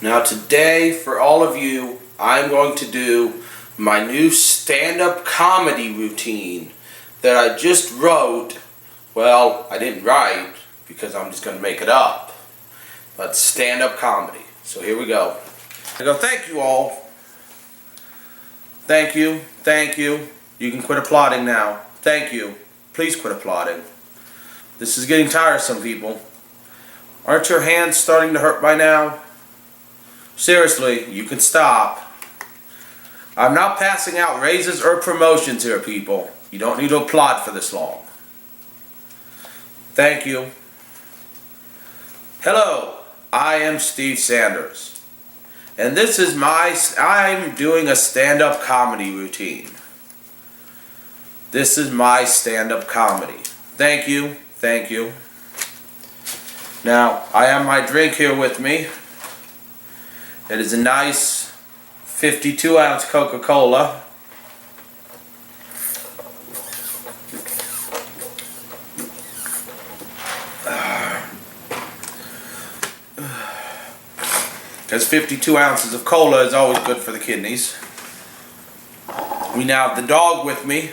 Now today, for all of you, I'm going to do my new stand-up comedy routine that I just wrote. Well, I didn't write because I'm just going to make it up. But stand-up comedy. So here we go. I go, thank you all. Thank you. Thank you. You can quit applauding now. Thank you. Please quit applauding. This is getting tiresome, people. Aren't your hands starting to hurt by now? Seriously, you can stop. I'm not passing out raises or promotions here, people. You don't need to applaud for this long. Thank you. Hello, I am Steve Sanders. And this is I'm doing a stand-up comedy routine. This is my stand-up comedy. Thank you. Thank you. Now, I have my drink here with me. It is a nice 52-ounce Coca-Cola. Because 52 ounces of cola is always good for the kidneys. We now have the dog with me.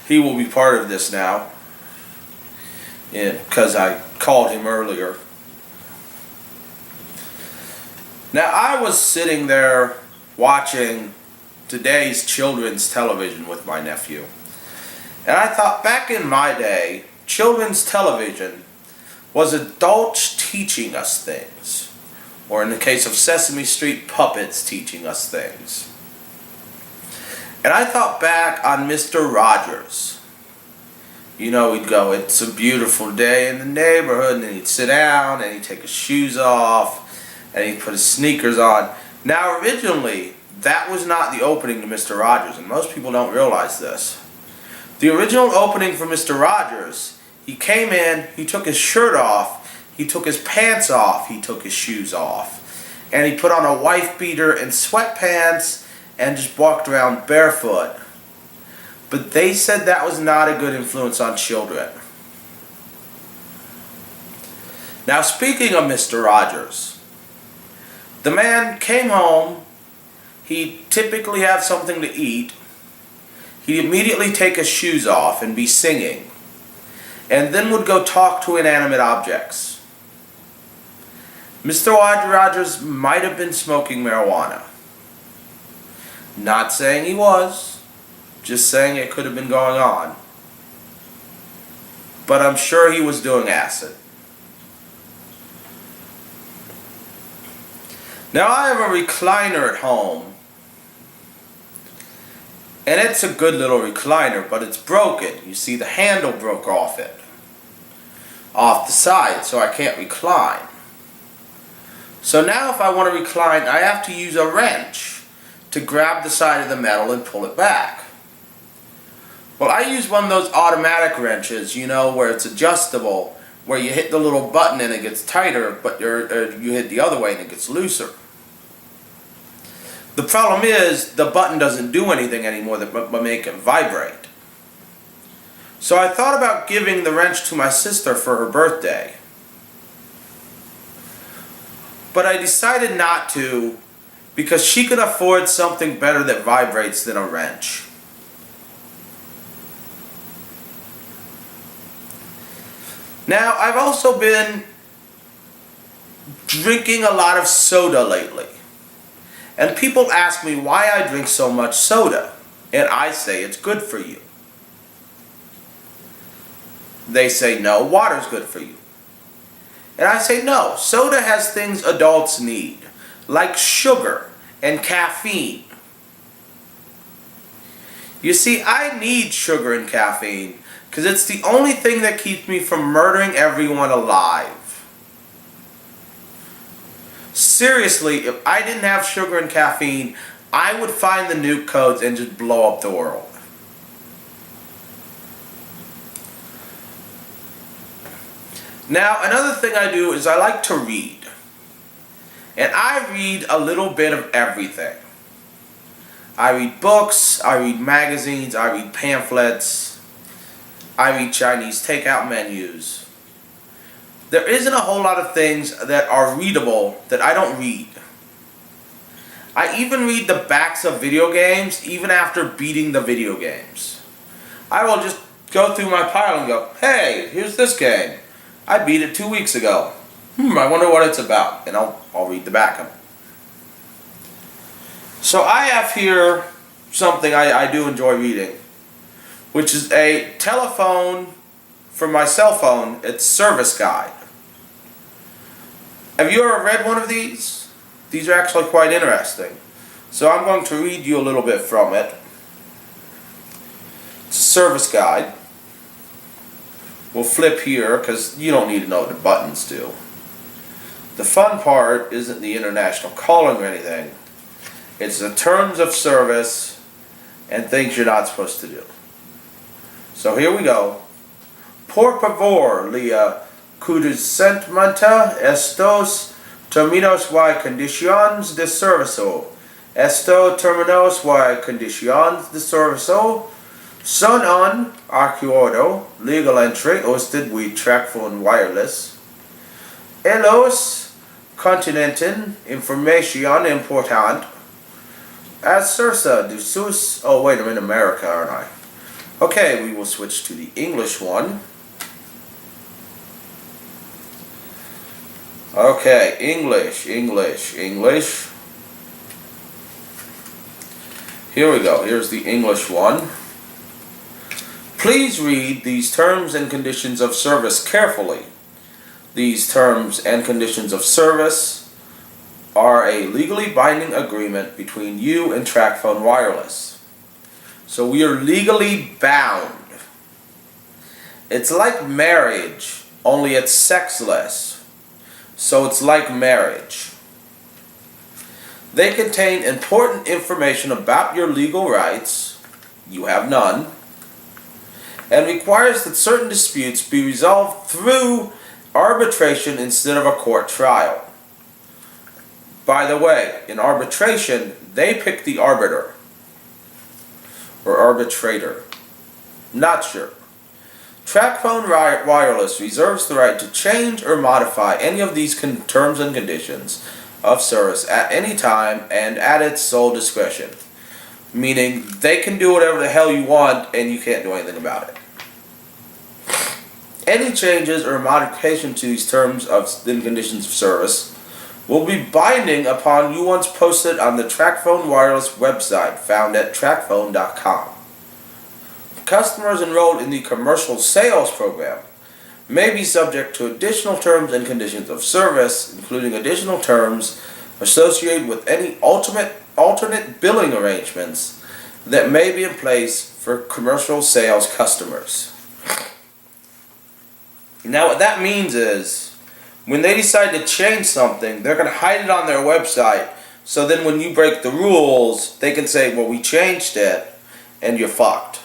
He will be part of this now. Because I called him earlier. Now, I was sitting there watching today's children's television with my nephew. And I thought, back in my day, children's television was adults teaching us things. Or in the case of Sesame Street, puppets teaching us things. And I thought back on Mr. Rogers. You know, he'd go, it's a beautiful day in the neighborhood, and then he'd sit down, and he'd take his shoes off, and he'd put his sneakers on. Now, originally, that was not the opening to Mr. Rogers, and most people don't realize this. The original opening for Mr. Rogers, he came in, he took his shirt off, he took his pants off, he took his shoes off, and he put on a wife beater and sweatpants and just walked around barefoot. But they said that was not a good influence on children. Now, speaking of Mr. Rogers, the man came home, he'd typically have something to eat, he'd immediately take his shoes off and be singing, and then would go talk to inanimate objects. Mr. Rogers might have been smoking marijuana. Not saying he was. Just saying it could have been going on. But I'm sure he was doing acid. Now, I have a recliner at home. And it's a good little recliner, but it's broken. You see, the handle broke off it. Off the side, so I can't recline. So now if I want to recline, I have to use a wrench to grab the side of the metal and pull it back. Well, I use one of those automatic wrenches, you know, where it's adjustable, where you hit the little button and it gets tighter, but you hit the other way and it gets looser. The problem is, the button doesn't do anything anymore but make it vibrate. So I thought about giving the wrench to my sister for her birthday. But I decided not to, because she could afford something better that vibrates than a wrench. Now, I've also been drinking a lot of soda lately. And people ask me why I drink so much soda. And I say it's good for you. They say, no, water's good for you. And I say, no, soda has things adults need, like sugar and caffeine. You see, I need sugar and caffeine because it's the only thing that keeps me from murdering everyone alive. Seriously, if I didn't have sugar and caffeine, I would find the nuke codes and just blow up the world. Now, another thing I do is I like to read. And I read a little bit of everything. I read books, I read magazines, I read pamphlets, I read Chinese takeout menus. there isn't a whole lot of things that are readable that I don't read. I even read the backs of video games even after beating the video games. I will just go through my pile and go, hey, here's this game. I beat it 2 weeks ago. I wonder what it's about. And I'll read the back of it. So I have here something I do enjoy reading, which is a telephone for my cell phone. It's service guide. Have you ever read one of these? These are actually quite interesting. So I'm going to read you a little bit from it. It's a service guide. We'll flip here because you don't need to know what the buttons do. The fun part isn't the international calling or anything. It's the terms of service and things you're not supposed to do. So here we go. Por favor, le consentimiento estos términos y condiciones de servicio. Estos términos y condiciones de servicio son un acuerdo legal entre usted y TracFone Wireless. Ellos contienen información importante acerca de sus... Oh, wait, I'm in America, aren't I? Okay, we will switch to the English one. Okay, English. Here we go. Here's the English one. Please read these terms and conditions of service carefully. These terms and conditions of service are a legally binding agreement between you and TracFone Wireless. So we are legally bound. It's like marriage, only it's sexless. So it's like marriage. They contain important information about your legal rights, you have none, and requires that certain disputes be resolved through arbitration instead of a court trial. By the way, in arbitration, they pick the arbiter or arbitrator. Not sure. TracFone Wireless reserves the right to change or modify any of these terms and conditions of service at any time and at its sole discretion. Meaning they can do whatever the hell you want and you can't do anything about it. Any changes or modification to these terms and conditions of service will be binding upon you once posted on the TracFone Wireless website found at TracFone.com. Customers enrolled in the commercial sales program may be subject to additional terms and conditions of service, including additional terms associated with any alternate billing arrangements that may be in place for commercial sales customers. Now what that means is, when they decide to change something, they're going to hide it on their website, so then when you break the rules, they can say, well, we changed it, and you're fucked.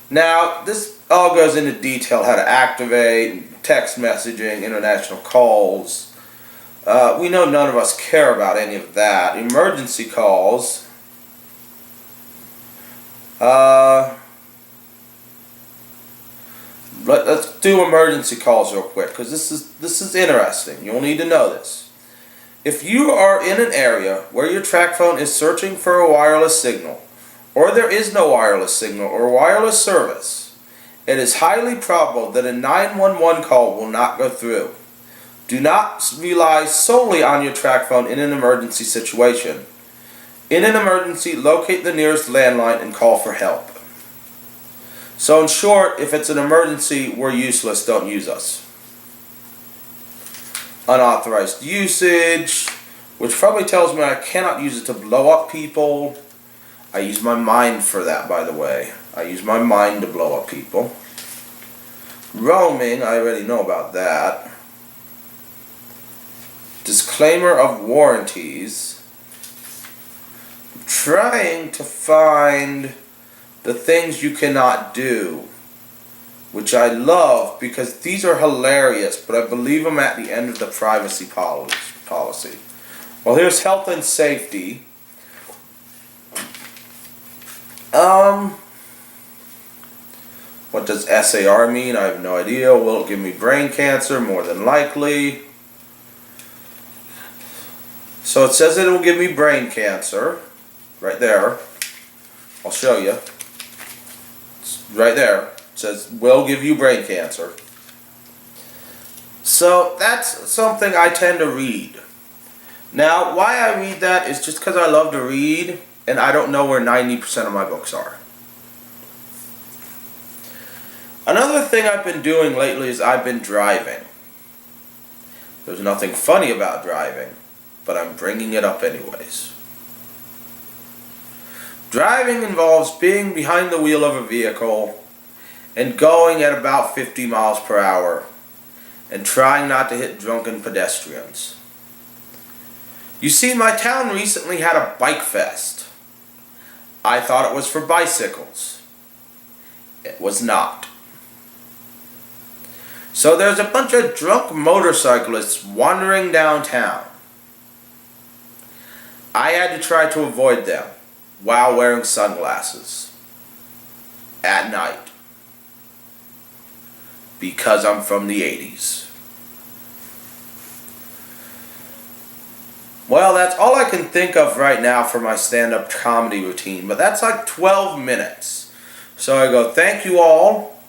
Now, this all goes into detail, how to activate, text messaging, international calls. We know none of us care about any of that. Emergency calls. Let's do emergency calls real quick, because this is interesting. You'll need to know this. If you are in an area where your TracFone is searching for a wireless signal, or there is no wireless signal or wireless service, it is highly probable that a 911 call will not go through. Do not rely solely on your TracFone in an emergency situation. In an emergency, locate the nearest landline and call for help. So in short, if it's an emergency, we're useless, don't use us. Unauthorized usage, which probably tells me I cannot use it to blow up people. I use my mind for that, by the way. I use my mind to blow up people. Roaming, I already know about that. Disclaimer of warranties. Trying to find the things you cannot do, which I love because these are hilarious, but I believe them at the end of the privacy policy. Well, here's health and safety. What What does SAR mean? I have no idea. Will it give me brain cancer? More than likely. So it says it will give me brain cancer. Right there. I'll show you. It's right there. It says will give you brain cancer. So that's something I tend to read. Now, why I read that is just because I love to read, and I don't know where 90% of my books are. Another thing I've been doing lately is I've been driving. There's nothing funny about driving, but I'm bringing it up anyways. Driving involves being behind the wheel of a vehicle and going at about 50 miles per hour and trying not to hit drunken pedestrians. You see, my town recently had a bike fest. I thought it was for bicycles. It was not. So there's a bunch of drunk motorcyclists wandering downtown. I had to try to avoid them while wearing sunglasses at night because I'm from the 80s. Well, that's all I can think of right now for my stand-up comedy routine, but that's like 12 minutes. So I go, thank you all.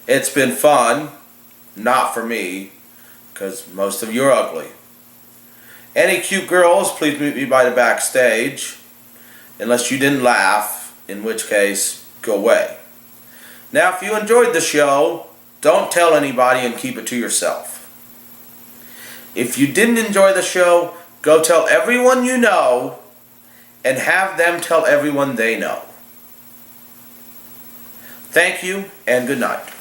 It's been fun. Not for me, because most of you are ugly. Any cute girls, please meet me by the backstage. Unless you didn't laugh, in which case, go away. Now, if you enjoyed the show, don't tell anybody and keep it to yourself. If you didn't enjoy the show, go tell everyone you know and have them tell everyone they know. Thank you and good night.